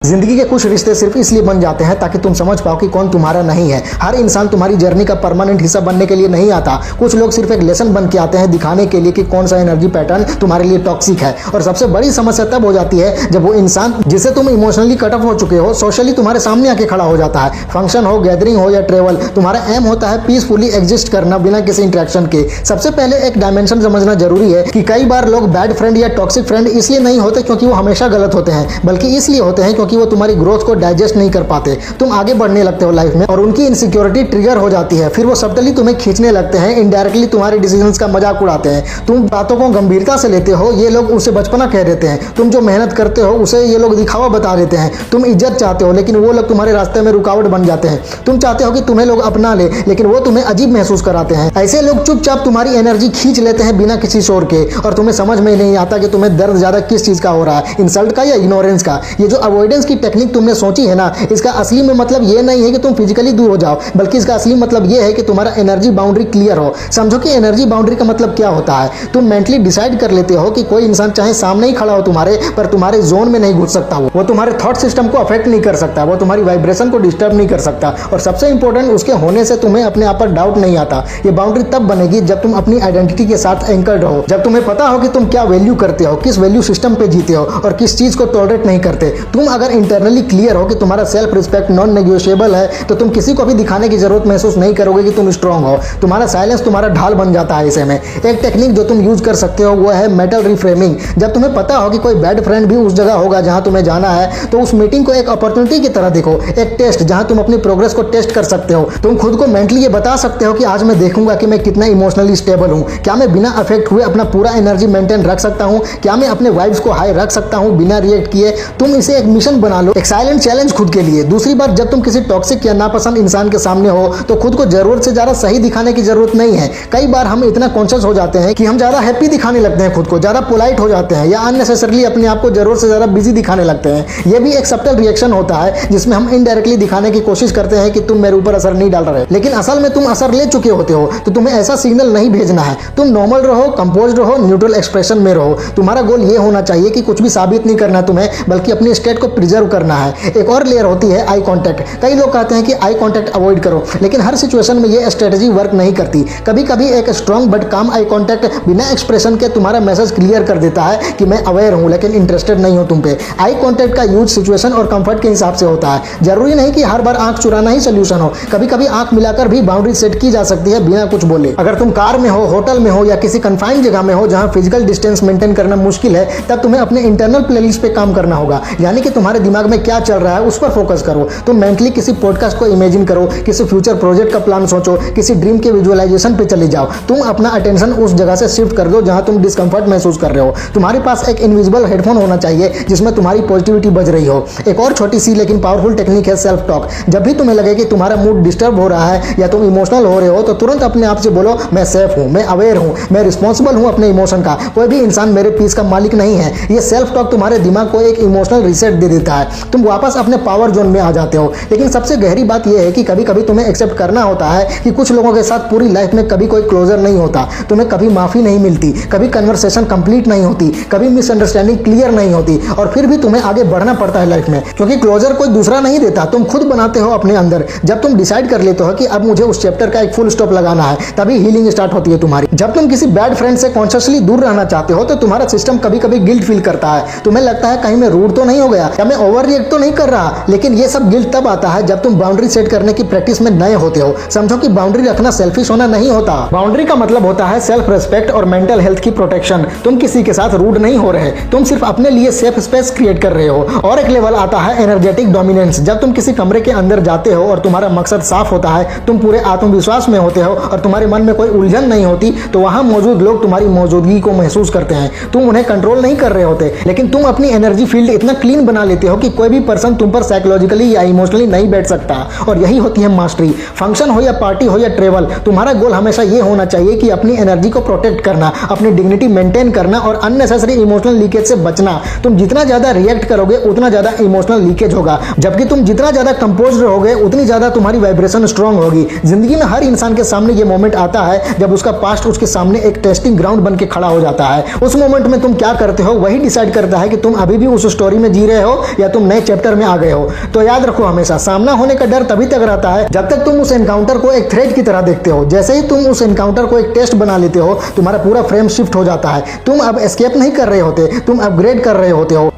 जिंदगी के कुछ रिश्ते सिर्फ इसलिए बन जाते हैं ताकि तुम समझ पाओ कि कौन तुम्हारा नहीं है। हर इंसान तुम्हारी जर्नी का परमानेंट हिस्सा बनने के लिए नहीं आता। कुछ लोग सिर्फ एक लेसन बन के आते हैं, दिखाने के लिए कि कौन सा एनर्जी पैटर्न तुम्हारे लिए टॉक्सिक है। और सबसे बड़ी समस्या तब हो जाती है जब वो इंसान जिसे तुम इमोशनली कट ऑफ हो चुके हो, सोशली तुम्हारे सामने आके खड़ा हो जाता है। फंक्शन हो, गैदरिंग हो या ट्रेवल, तुम्हारा एम होता है पीसफुली एग्जिस्ट करना बिना किसी इंटरेक्शन के। सबसे पहले एक डायमेंशन समझना जरूरी है कि कई बार लोग बैड फ्रेंड या टॉक्सिक फ्रेंड इसलिए नहीं होते क्योंकि वो हमेशा गलत होते हैं, बल्कि इसलिए होते हैं क्योंकि वो तुम्हारी ग्रोथ को डाइजेस्ट नहीं कर पाते। तुम आगे बढ़ने लगते हो लाइफ में और उनकी इनसिक्योरिटी ट्रिगर हो जाती है। फिर वो सब्टली तुम्हें खींचने लगते हैं, इनडायरेक्टली तुम्हारे डिसीजंस का मजाक उड़ाते हैं। तुम बातों को गंभीरता से लेते हो, ये लोग उसे बचपना कह देते हैं। तुम जो मेहनत करते हो उसे ये लोग दिखावा बता देते हैं। तुम इज्जत चाहते हो लेकिन वो लोग तुम्हारे रास्ते में रुकावट बन जाते हैं। तुम चाहते हो कि तुम्हें लोग अपना ले लेकिन वो तुम्हें अजीब महसूस कराते हैं। ऐसे लोग चुपचाप तुम्हारी एनर्जी खींच लेते हैं बिना किसी शोर के, और तुम्हें समझ में नहीं आता कि तुम्हें दर्द ज्यादा किस चीज का हो रहा है, इंसल्ट का या इग्नोरेंस का। ये जो अवॉइडेंस की टेक्निक तुमने सोची है ना, इसका असली में मतलब ये नहीं है कि तुम फिजिकली दूर हो जाओ, बल्कि इसका असली मतलब ये है कि तुम्हारा एनर्जी बाउंड्री क्लियर हो। समझो कि एनर्जी बाउंड्री का मतलब क्या होता है। तुम मेंटली डिसाइड कर लेते हो कि कोई इंसान चाहे सामने ही खड़ा हो तुम्हारे, पर तुम्हारे जोन में नहीं घुस सकता। वो तुम्हारे थॉट सिस्टम को अफेक्ट नहीं कर सकता, वो तुम्हारी वाइब्रेशन को डिस्टर्ब नहीं कर सकता, और सबसे इंपॉर्टेंट उसके होने से तुम्हें अपने आप पर डाउट नहीं आता। ये बाउंड्री तब बनेगी जब तुम अपनी आइडेंटिटी के साथ एंकर्ड हो, जब तुम्हें पता हो कि तुम क्या वैल्यू करते हो, किस वैल्यू सिस्टम पे जीते हो और किस चीज को टॉलरेट नहीं करते। तुम अगर इंटरनली क्लियर हो कि तुम्हारा सेल्फ रिस्पेक्ट नॉन नेगोशिएबल है, तो तुम किसी को भी दिखाने की जरूरत महसूस नहीं करोगे कि तुम स्ट्रांग हो। तुम्हारा साइलेंस तुम्हारा ढाल बन जाता है। ऐसे में एक टेक्निक जो तुम यूज कर सकते हो वो है मेंटल रिफ्रेमिंग। जब तुम्हें पता हो कि कोई बैड फ्रेंड भी उस जगह होगा जहां तुम्हें जाना है, तो उस मीटिंग को एक अपॉर्चुनिटी की तरह देखो, एक टेस्ट जहां तुम अपनी प्रोग्रेस को टेस्ट कर सकते हो। तुम खुद को मेंटली ये बता सकते हो कि आज मैं देखूंगा कि मैं कितना इमोशनली स्टेबल हूं, क्या मैं बिना अफेक्ट हुए अपना पूरा एनर्जी मेंटेन रख सकता हूं, क्या मैं अपने वाइब्स को हाई रख सकता हूं बिना रिएक्ट किए। तुम इसे एक मिशन बना लो, एक साइलेंट चैलेंज खुद के लिए। दूसरी बात, जब तुम किसी टॉक्सिक या नापसंद इंसान के सामने हो तो खुद को जरूरत से ज्यादा सही दिखाने की जरूरत नहीं है। कई बार हम इतना कॉन्शियस हो जाते हैं कि हम ज्यादा हैप्पी दिखाने लगते हैं, खुद को ज्यादा पोलाइट हो जाते हैं, या अननेसेसरली अपने आप को जरूरत से ज्यादा बिजी दिखाने लगते हैं। यह भी एक सब्टल रिएक्शन होता है जिसमें हम इनडायरेक्टली दिखाने की कोशिश करते हैं कि तुम मेरे ऊपर असर नहीं डाल रहे, लेकिन असल में तुम असर ले चुके होते हो। तो तुम्हें ऐसा सिग्नल नहीं भेजना है। तुम नॉर्मल रहो, कंपोज्ड रहो, न्यूट्रल एक्सप्रेशन में रहो। तुम्हारा गोल ये होना चाहिए कि कुछ भी साबित नहीं करना तुम्हें, बल्कि अपनी स्टेट को प्रिजर्व करना है। एक और लेयर होती है आई कांटेक्ट। कई लोग कहते हैं कि आई कांटेक्ट अवॉइड करो, लेकिन हर सिचुएशन में ये स्ट्रेटजी वर्क नहीं करती। कभी कभी एक स्ट्रॉन्ग बट काम आई कांटेक्ट बिना एक्सप्रेशन के तुम्हारा मैसेज क्लियर कर देता है कि मैं अवेयर हूं लेकिन इंटरेस्टेड नहीं हूं तुम पे। आई कांटेक्ट का यूज सिचुएशन और कंफर्ट के हिसाब से होता है। जरूरी नहीं कि हर बार आंख चुराना ही सोल्यूशन हो। कभी कभी आंख मिलाकर भी बाउंड्री सेट की जा सकती है बिना कुछ बोले। अगर तुम कार में हो, होटल में हो या किसी कन्फाइंड जगह में हो जहां फिजिकल डिस्टेंस मेंटेन करना मुश्किल है, तब तुम्हें अपने इंटरनल प्लेलिस्ट पे काम करना होगा। यानी कि तुम्हारे दिमाग में क्या चल रहा है उस पर फोकस करो। तुम मेंटली किसी पॉडकास्ट को इमेजिन करो, किसी फ्यूचर प्रोजेक्ट का प्लान सोचो, किसी ड्रीम के विजुअलाइजेशन पे चले जाओ। तुम अपना अटेंशन उस जगह से शिफ्ट कर दो जहां तुम डिस्कंफर्ट महसूस कर रहे हो। तुम्हारे पास एक इनविजिबल हेडफोन होना चाहिए जिसमें तुम्हारी पॉजिटिविटी बज रही हो। एक और छोटी सी लेकिन पावरफुल टेक्निक है सेल्फ टॉक। जब भी तुम्हें लगे कि तुम्हारा मूड डिस्टर्ब हो रहा है या तुम इमोशनल हो रहे हो, तो तुरंत अपने आप से बोलो, मैं सेफ हूं, मैं अवेयर हूं, मैं रिस्पॉन्सिबल हूं अपने इमोशन का। कोई भी इंसान मेरे पीस का मालिक नहीं है। ये सेल्फ टॉक तुम्हारे दिमाग को एक इमोशनल रीसेट दे देता है। तुम वापस अपने पावर जोन में आ जाते हो। लेकिन सबसे गहरी बात यह है कि कभी कभी तुम्हें एक्सेप्ट करना होता है कि कुछ लोगों के साथ पूरी लाइफ में कभी कोई क्लोजर नहीं होता। तुम्हें कभी माफी नहीं मिलती, कभी कन्वर्सेशन कंप्लीट नहीं होती, कभी मिसअंडरस्टैंडिंग क्लियर नहीं होती, और फिर भी तुम्हें आगे बढ़ना पड़ता है लाइफ में, क्योंकि क्लोजर कोई दूसरा नहीं देता, तुम खुद बनाते हो अपने अंदर। जब तुम डिसाइड कर लेते हो कि अब मुझे उस चैप्टर का एक फुल स्टॉप लगाना है, तभी हीलिंग स्टार्ट होती है तुम्हारी। जब तुम किसी बैड फ्रेंड से कॉन्शियसली दूर रहना चाहते हो तो तुम्हारा सिस्टम कभी कभी गिल्ट फील करता है। तुम्हें लगता है कहीं मैं रूड तो नहीं हो गया या मैं ओवर रिएक्ट तो नहीं कर रहा। लेकिन ये सब गिल्ट तब आता है जब तुम बाउंड्री सेट करने की प्रैक्टिस में नए होते हो। समझो कि बाउंड्री रखना सेल्फिश होना नहीं होता। बाउंड्री का मतलब होता है सेल्फ रिस्पेक्ट और मेंटल हेल्थ की प्रोटेक्शन। तुम किसी के साथ रूड नहीं हो रहे, तुम सिर्फ अपने लिए सेफ स्पेस क्रिएट कर रहे हो। और एक लेवल आता है एनर्जेटिक डोमिनेंस। जब तुम किसी कमरे के अंदर जाते हो और तुम्हारा मकसद साफ होता है, तुम पूरे आत्मविश्वास में होते हो और तुम्हारे मन में कोई उलझन नहीं होती, तो वहां मौजूद लोग तुम्हारी मौजूदगी को महसूस करते हैं। तुम उन्हें कंट्रोल नहीं कर रहे होते, लेकिन तुम अपनी एनर्जी फील्ड इतना क्लीन बना लेते हो कि कोई भी पर्सन तुम पर साइकोलॉजिकली या इमोशनली नहीं बैठ सकता। और यही होती है मास्टरी। फंक्शन हो या पार्टी हो या ट्रेवल, तुम्हारा गोल हमेशा ये होना चाहिए कि अपनी एनर्जी को प्रोटेक्ट करना, अपनी डिग्निटी मेंटेन करना और अननेसेसरी इमोशनल लीकेज से बचना। तुम जितना ज्यादा रिएक्ट करोगे उतना ज्यादा इमोशनल लीकेज होगा, जबकि तुम जितना ज्यादा कंपोज्ड रहोगे उतनी ज्यादा तुम्हारी वाइब्रेशन स्ट्रांग होगी। जिंदगी में हर इंसान के सामने ये मोमेंट आता है जब उसका पास्ट उसके सामने एक टेस्टिंग ग्राउंड बन के खड़ा हो जाता है। उस मोमेंट में तुम क्या करते हो वही डिसाइड करता है कि तुम अभी भी उस स्टोरी में जी रहे हो या तुम नए चैप्टर में आ गए हो। तो याद रखो, हमेशा सामना होने का डर तभी तक रहता है जब तक तुम उस एनकाउंटर को एक थ्रेट की तरह देखते हो। जैसे ही तुम उस एनकाउंटर को एक टेस्ट बना लेते हो, तुम्हारा पूरा फ्रेम शिफ्ट हो जाता है। तुम अब एस्केप नहीं कर रहे होते, तुम अपग्रेड कर रहे होते हो।